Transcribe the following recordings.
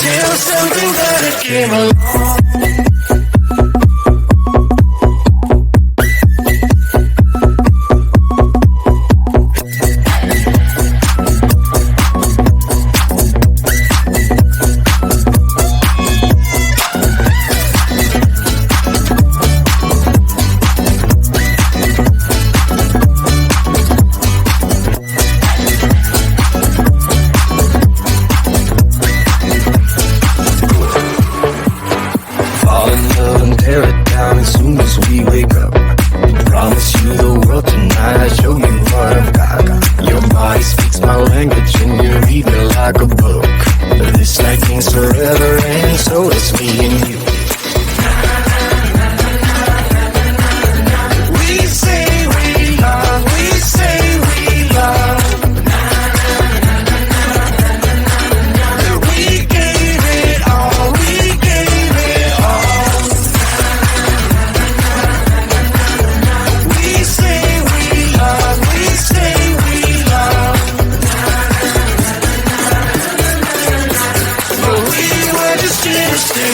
until something better came along.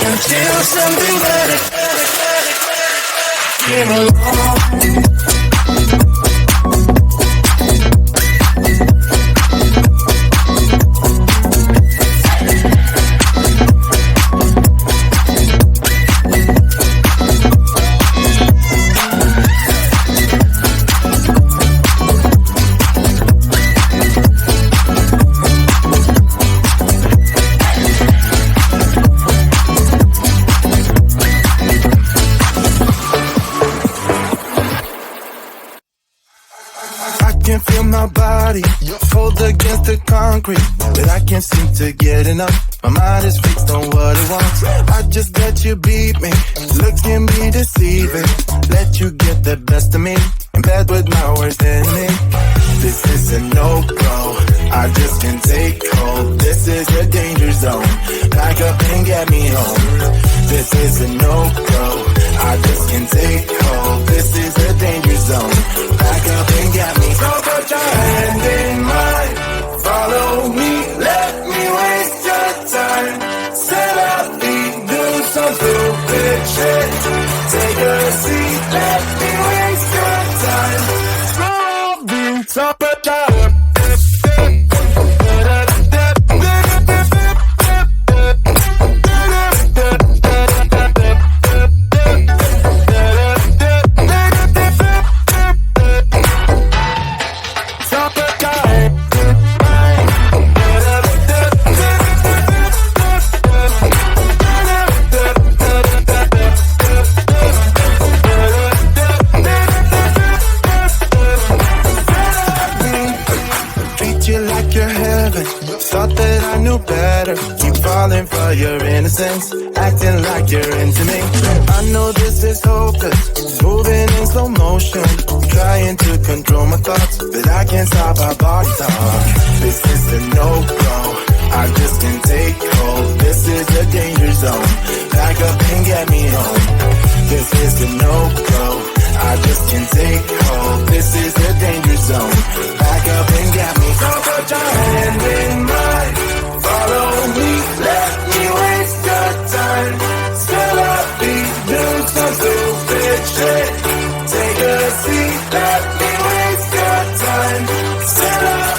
Until something better came along. Feel my body fold against the concrete, but I can't seem to get enough. My mind is fixed on what it wants. I just let you beat me, look at me deceiving. Let you get the best of me, in bed with my worst enemy. This is a no-go, I just can't take hold. This is a danger zone, back up and get me home. This is a no-go, I just can't take hold. This is a danger zone, back up and get me. So put your hand in mine, follow me, let me waste your time. Set up, do some stupid shit. Take a seat, let me waste your time. Top of time. Thought that I knew better. Keep falling for your innocence, acting like you're into me. I know this is hopeless, moving in slow motion, trying to control my thoughts, but I can't stop our body talk. This is a no-go, I just can't take hold. This is a danger zone, back up and get me home. This is a no-go, I just can't take hold. This is a danger zone, back up and get me. So put your hand in mine, follow me, let me waste your time. Still up, do some stupid shit. Take a seat, let me waste your time. Still up,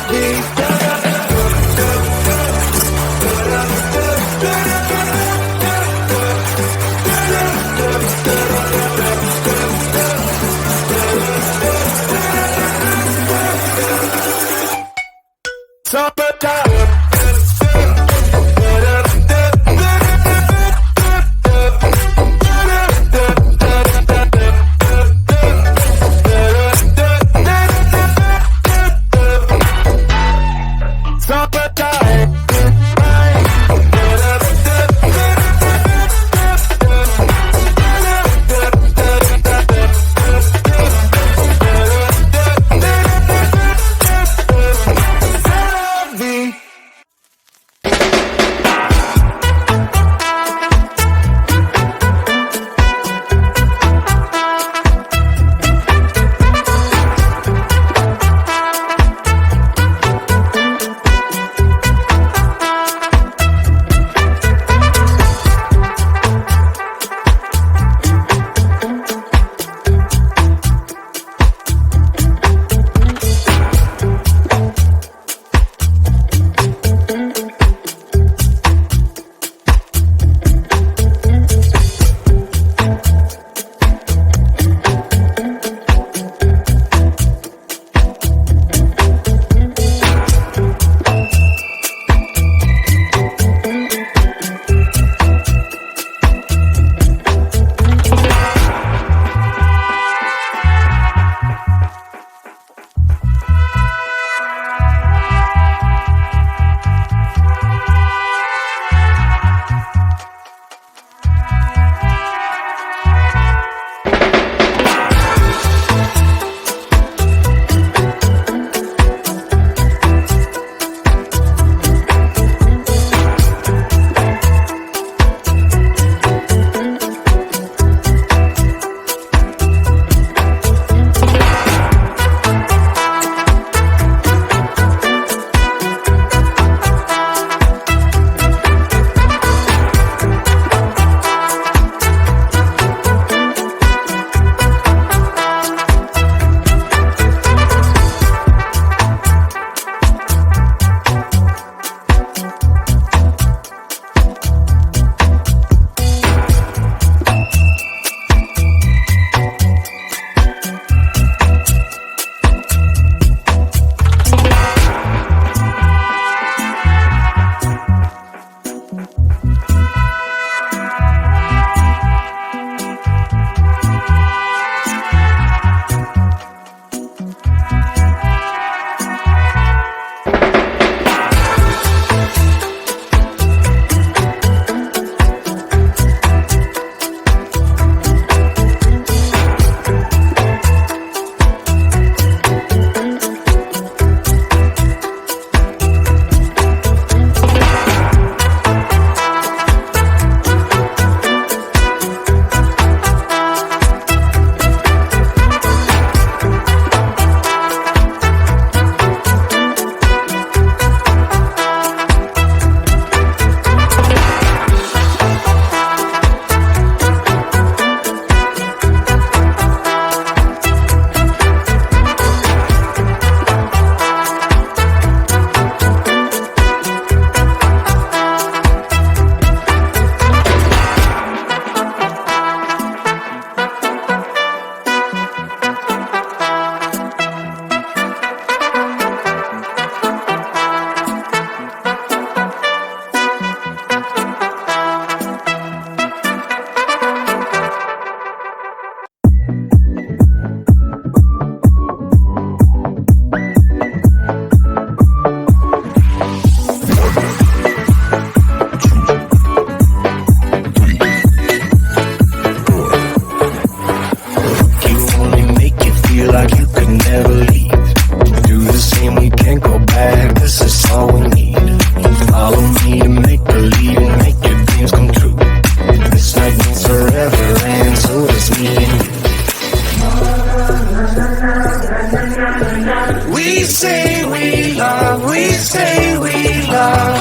We say we love, we say we love.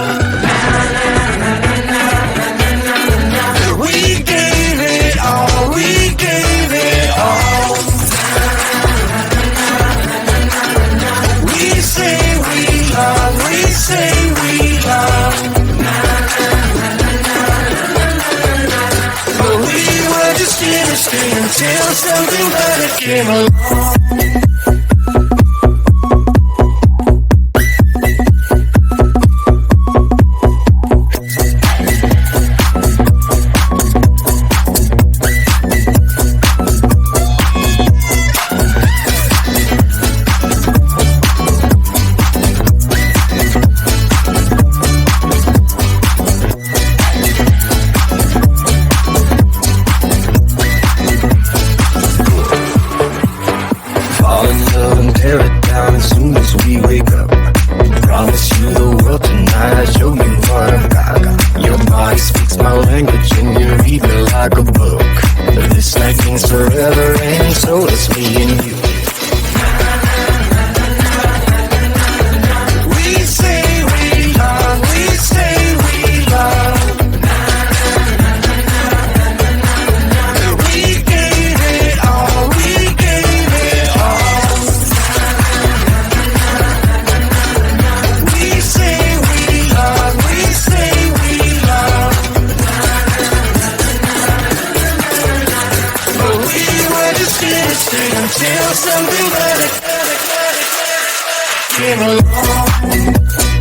We gave it all, we gave it all. We say we love, we say we love. But we were just innocent until something better came along. Until something better came along.